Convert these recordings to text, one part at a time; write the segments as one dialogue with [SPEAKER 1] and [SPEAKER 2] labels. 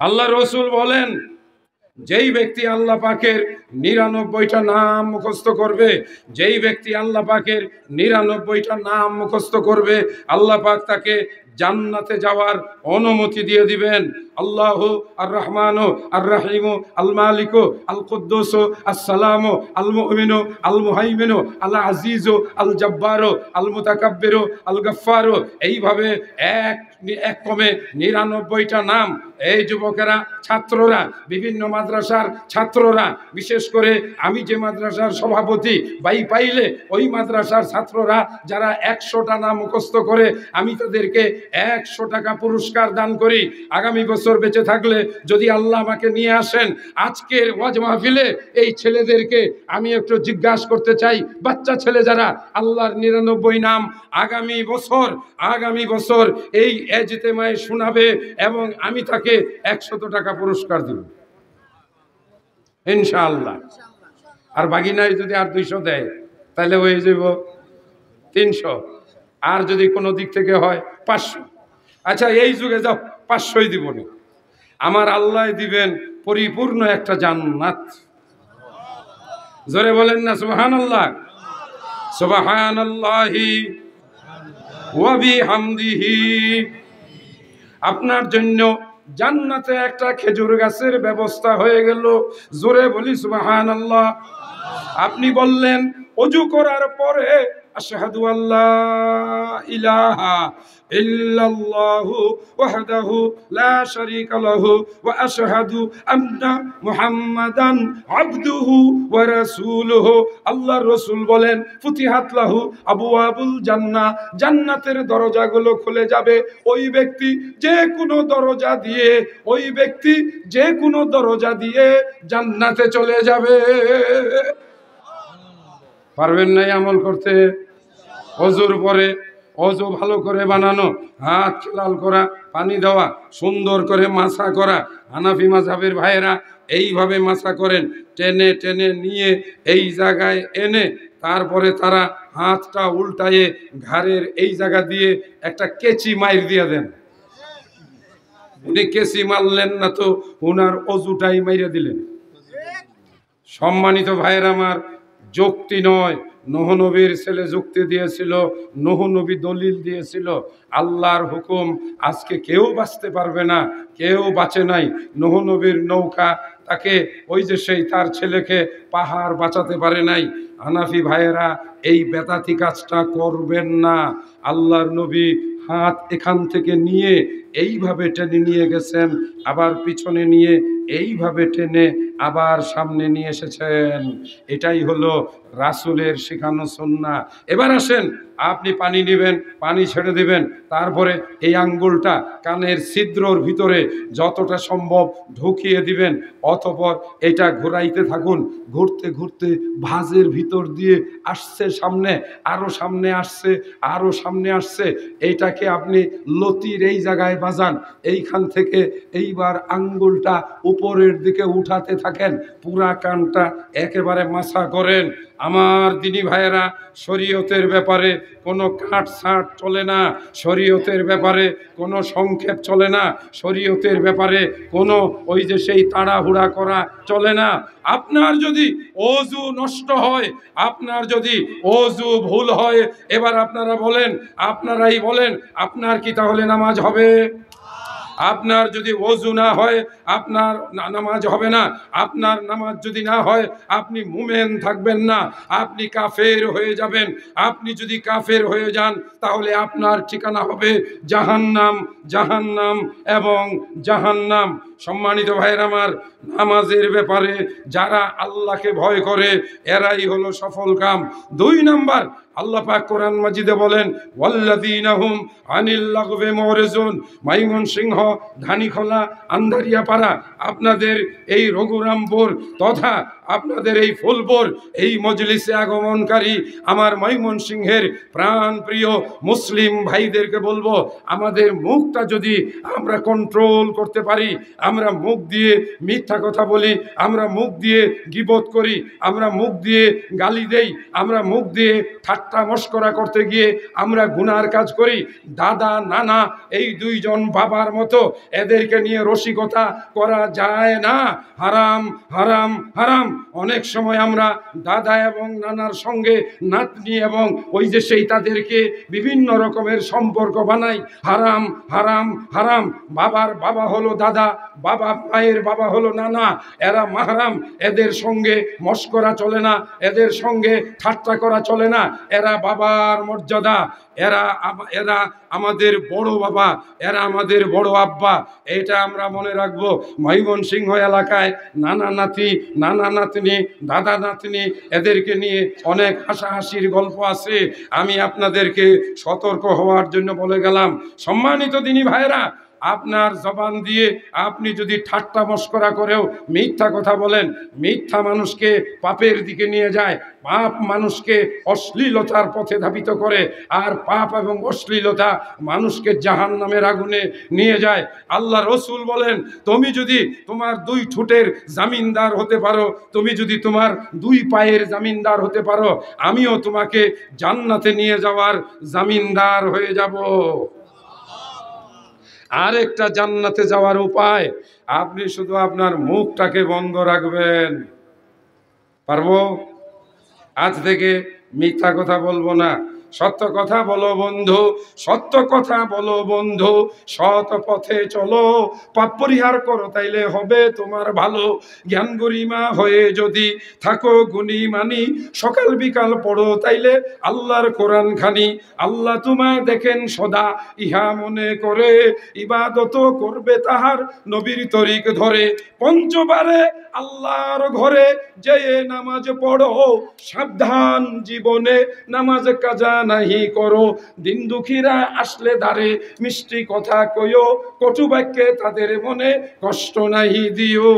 [SPEAKER 1] আল্লাহ রসুল বলেন, যেই ব্যক্তি আল্লাহ পাকের ৯৯টা নাম মুখস্থ করবে, যেই ব্যক্তি আল্লাহ পাকের ৯৯টা নাম মুখস্থ করবে, আল্লাহ পাক তাকে জান্নাতে যাওয়ার অনুমতি দিয়ে দিবেন। আল্লাহু আর রহমানু আর রাহিমু আল মালিকু আল কুদ্দুসু আসসালামু আল মুমিনু আল মুহাইমিনু আল আজিজু আল জব্বারু আল মুতাকাব্বিরু আল গফফারু, এইভাবে এক ক্রমে ৯৯টা নাম। এই যুবকেরা, ছাত্ররা, বিভিন্ন মাদ্রাসার ছাত্ররা, বিশেষ করে আমি যে মাদ্রাসার সভাপতি, পাইলে ওই মাদ্রাসার ছাত্ররা যারা ১০০টা নাম মুখস্থ করে, আমি তাদেরকে ১০০ টাকা পুরস্কার দান করি। আগামী বছর বেঁচে থাকলে যদি আল্লাহ আমাকে নিয়ে আসেন, আজকের ওয়াজ মাহফিলে এই ছেলেদেরকে আমি একটু জিজ্ঞাসা করতে চাই, বাচ্চা ছেলে যারা আল্লাহর ৯৯ নাম আগামী বছর এই ইজতেমায় শোনাবে এবং আমি তাকে ১০০ টাকা পুরস্কার দিব ইনশাআল্লাহ। আর বাগিনায় যদি আর ২০০ দেয় তাহলে হয়ে যাব ৩০০, আর যদি কোনো দিক থেকে হয় ৫০০। আচ্ছা, এই যুগে যাও ৫০০ই দিব না, আমার আল্লাহ দিবেন পরিপূর্ণ একটা জান্নাত। জোরে বলেন না সুবহানাল্লাহ। সুবহানাল্লাহি ওয়া বিহামদিহি। আপনার জন্য জান্নাতে একটা খেজুর গাছের ব্যবস্থা হয়ে গেল। জোরে বলি সুবহানাল্লাহ। আপনি বললেন ওযু করার পরে আশহাদু আল্লা ইলাহা ইল্লাল্লাহু ওয়াহদাহু লা শারীকা লাহু ওয়া আশহাদু আন্না মুহাম্মাদান আবদুহু ওয়া রাসূলুহু। আল্লাহর রাসূল বলেন ফুতিহাত লাহু আবওয়াবুল জান্নাহ, জান্নাতের দরজাগুলো খুলে যাবে। ওই ব্যক্তি যে কোনো দরজা দিয়ে জান্নাতে চলে যাবে। পারবেন না আমল করতে? ওযুর পরে ওযু ভালো করে বানানো, হাত লাল করা, পানি দেওয়া, সুন্দর করে মাসা করা। হানাফি মাযহাবের ভাইয়েরা এইভাবে মাসা করেন, টেনে টেনে নিয়ে এই জায়গায় এনে তারপরে তারা হাতটা উল্টায়ে ঘাড়ের এই জায়গা দিয়ে একটা কেচি মাইর দিয়ে দেন। উনি কেচি মারলেন না তো উনার ওযুটাই মাইরে দিলেন। সম্মানিত ভাইয়েরা আমার, যুক্তি নয়, নূহ নবীর ছেলে যুক্তি দিয়েছিল, নূহ নবী দলিল দিয়েছিল। আল্লাহর হুকুম আজকে কেউ বাঁচতে পারবে না, কেউ বাঁচে নাই। নূহ নবীর নৌকা তাকে ওই যে সেই তার ছেলেকে পাহাড় বাঁচাতে পারে নাই। হানাফি ভাইয়েরা এই বেদাতি কাজটা করবেন না। আল্লাহর নবী হাত এখান থেকে নিয়ে এইভাবে টেনে নিয়ে গেছেন, আবার পিছনে নিয়ে এইভাবে টেনে আবার সামনে নিয়ে এসেছেন। এটাই হলো রাসূলের শেখানো সুন্নাহ। এবার আসেন, আপনি পানি নেবেন, পানি ছেড়ে দিবেন, তারপরে এই আঙ্গুলটা কানের ছিদ্রর ভিতরে যতটা সম্ভব ঢুকিয়ে দিবেন, অতঃপর এটা ঘোরাইতে থাকুন। ঘুরতে ঘুরতে ভাঁজের ভিতর দিয়ে আসছে সামনে, আরো সামনে আসছে, আরো সামনে আসছে। এইটাকে আপনি লতির এই জায়গায় বাজান, এইখান থেকে এইবার আঙ্গুলটা উপরের দিকে উঠাতে থাকেন, পুরা কানটা একেবারে মাসা করেন। আমার দিনী ভাইয়েরা, শরীয়তের ব্যাপারে কোনো কাটছাট চলে না, শরীয়তের ব্যাপারে কোনো সংক্ষেপ চলে না, শরীয়তের ব্যাপারে কোনো ওই যে সেই তাড়াহুড়া করা চলে না। আপনার যদি ওযু নষ্ট হয়, আপনার যদি ওযু ভুল হয়, এবার আপনারাই বলেন, আপনার কি তাহলে নামাজ হবে? আপনার যদি ওযু না হয় আপনার নামাজ হবে না। আপনার নামাজ যদি না হয় আপনি মুমিন থাকবেন না, আপনি কাফের হয়ে যাবেন। আপনি যদি কাফের হয়ে যান তাহলে আপনার ঠিকানা হবে জাহান্নাম, জাহান্নাম এবং জাহান্নাম। সম্মানিত ভাইয়ের আমার, নামাজের ব্যাপারে যারা আল্লাহকে ভয় করে এরাই হলো সফল কাম। ২ নাম্বার, আল্লাহ পাক কোরআন মাজিদে বলেন ওয়াল্লাযীনা হুম আনিল লাগবি মুরিজুন। ময়মনসিংহ, ধানীখোলা, আন্দারিয়াপাড়া, আপনাদের এই রঘুরামপুর তথা আপনাদের এই ফুলপুর, এই মজলিসে আগমনকারী আমার ময়মনসিংহের প্রাণ প্রিয় মুসলিম ভাইদেরকে বলবো, আমাদের মুখটা যদি আমরা কন্ট্রোল করতে পারি, আমরা মুখ দিয়ে মিথ্যা কথা বলি, আমরা মুখ দিয়ে গীবত করি, আমরা মুখ দিয়ে গালি দেই, আমরা মুখ দিয়ে ঠাট্টা মশকরা করতে গিয়ে আমরা গুনার কাজ করি। দাদা নানা এই দুইজন বাবার মতো এদেরকে নিয়ে রসিকতা করা যায় না। হারাম হারাম হারাম। অনেক সময় আমরা দাদা এবং নানার সঙ্গে নাতনি এবং ওই যে সেই তাদেরকে বিভিন্ন রকমের সম্পর্ক বানাই। হারাম হারাম হারাম। বাবার বাবা হলো দাদা, বাবা মায়ের বাবা হলো নানা, এরা মাহরাম। এদের সঙ্গে মশকরা চলে না, এদের সঙ্গে ঠাট্টা করা চলে না। এরা বাবার মর্যাদা, এরা আমাদের বড় বাবা, এরা আমাদের বড় আব্বা। এটা আমরা মনে রাখবো। ময়মনসিংহ এলাকায় নানা নাতি, নানা নাতনি, দাদা নাতনি এদেরকে নিয়ে অনেক হাসাহাসির গল্প আছে। আমি আপনাদেরকে সতর্ক হওয়ার জন্য বলে গেলাম। সম্মানিত দিনী ভাইরা, আপনার জবান দিয়ে আপনি যদি ঠাট্টা মশকরা করেও মিথ্যা কথা বলেন, মিথ্যা মানুষকে পাপের দিকে নিয়ে যায়, পাপ মানুষকে অশ্লীলতার পথে ধাবিত করে, আর পাপ এবং অশ্লীলতা মানুষকে জাহান্নামের আগুনে নিয়ে যায়। আল্লাহ রসুল বলেন, তুমি যদি তোমার দুই ঠোঁটের জামিনদার হতে পারো, তুমি যদি তোমার দুই পায়ের জামিনদার হতে পারো, আমিও তোমাকে জান্নাতে নিয়ে যাওয়ার জামিনদার হয়ে যাব। আরেকটা জান্নাতে যাওয়ার উপায়, আপনি শুধু আপনার মুখটাকে বন্ধ রাখবেন। পারবো? আজ থেকে মিথ্যা কথা বলবো না, সত্য কথা বলো বন্ধু, সত্য কথা বলো বন্ধু, সৎ পথে চলো, পাপ পরিহার করো, তাইলে হবে তোমার ভালো। জ্ঞান গরিমা হয়ে যদি থাকো গুণী মানি, সকাল বিকাল পড়ো তাইলে আল্লাহর কোরআন খানি। আল্লাহ তোমায় দেখেন সদা, ইহা মনে করে ইবাদত করবে তাহার নবীর তরিক ধরে। পঞ্চবারে আল্লাহর ঘরে যেয়ে নামাজ পড়ো, সাবধান জীবনে নামাজ কাজা নাহি করো। দিন দুঃখীরা আসলে দ্বারে মিষ্টি কথা কইও, কটু বাক্যে তাদের মনে কষ্ট নাহি দিও।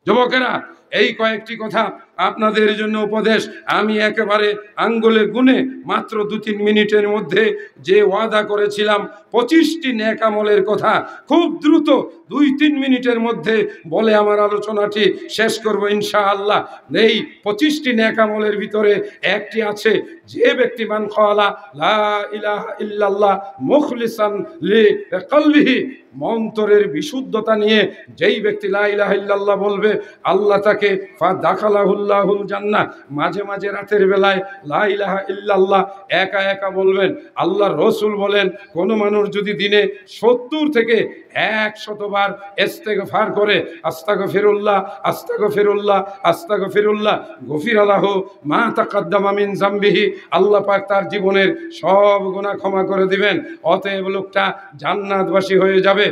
[SPEAKER 1] যুবকেরা, এই কয়েকটি কথা আপনাদের জন্য উপদেশ। আমি একেবারে আঙ্গুলে গুনে মাত্র 2-3 মিনিটের মধ্যে যে ওয়াদা করেছিলাম 25টি নেক আমলের কথা খুব দ্রুত 2-3 মিনিটের মধ্যে বলে আমার আলোচনাটি শেষ করব ইনশাআল্লাহ। এই 25টি নেক আমলের ভিতরে একটি আছে, যে ব্যক্তি মান ক্বালা লা ইলাহা ইল্লাল্লাহ মুখলিসান লিকলবিহি, মন্তরের বিশুদ্ধতা নিয়ে যেই ব্যক্তি লা ইলাহা ইল্লাল্লাহ বলবে, আল্লাহ তাকে ফাদাখালাহুল্লাহুল জান্নাহ। মাঝে মাঝে রাতের বেলায় লা ইলাহা ইল্লাল্লাহ একা একা বলবেন। আল্লাহর রাসূল বলেন, কোন মানুষ যদি দিনে 70 থেকে 100 বার ইস্তেগফার করে, আস্তাগফিরুল্লাহ আস্তাগফিরুল্লাহ আস্তাগফিরুল্লাহ, গফির লাহু মা তাকাদ্দামা মিন যামবিহি, আল্লাহ পাক তার জীবনের সব গুনাহ ক্ষমা করে দিবেন। অতএব লোকটা জান্নাতবাসী হয়ে যাবে।